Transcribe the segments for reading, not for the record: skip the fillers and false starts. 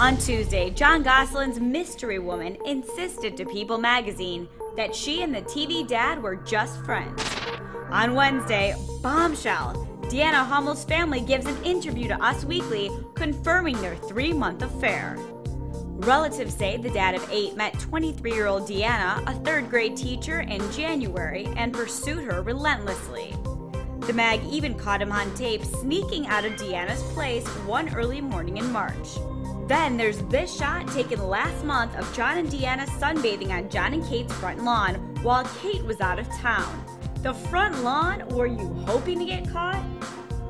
On Tuesday, Jon Gosling's mystery woman insisted to People magazine that she and the TV dad were just friends. On Wednesday, bombshell, Deanna Hummel's family gives an interview to Us Weekly confirming their 3-month affair. Relatives say the dad of 8 met 23-year-old Deanna, a 3rd grade teacher, in January and pursued her relentlessly. The mag even caught him on tape sneaking out of Deanna's place one early morning in March. Then there's this shot taken last month of Jon and Deanna sunbathing on Jon and Kate's front lawn while Kate was out of town. The front lawn? Were you hoping to get caught?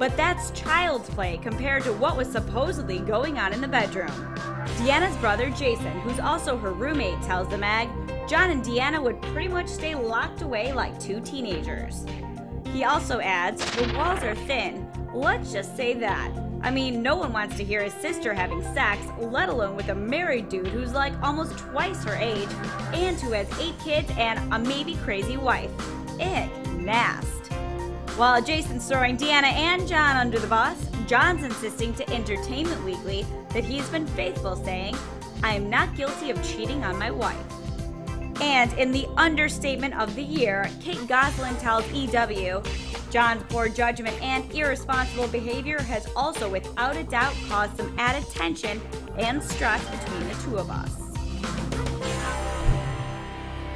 But that's child's play compared to what was supposedly going on in the bedroom. Deanna's brother Jason, who's also her roommate, tells the mag, Jon and Deanna would pretty much stay locked away like 2 teenagers. He also adds, the walls are thin. Let's just say that. I mean, no one wants to hear his sister having sex, let alone with a married dude who's like almost twice her age and who has 8 kids and a maybe crazy wife. Ick, nast. While Jason's throwing Deanna and Jon under the bus, Jon's insisting to Entertainment Weekly that he's been faithful, saying, I am not guilty of cheating on my wife. And in the understatement of the year, Kate Gosselin tells EW, Jon's poor judgment and irresponsible behavior has also without a doubt caused some added tension and stress between the 2 of us.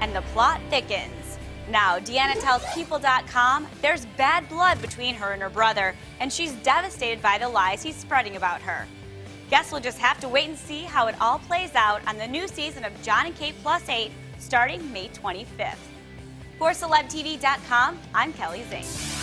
And the plot thickens. Now, Deanna tells People.com there's bad blood between her and her brother, and she's devastated by the lies he's spreading about her. Guess we'll just have to wait and see how it all plays out on the new season of Jon and Kate Plus 8, starting May 25th. For CelebTV.com, I'm Kelly Zane.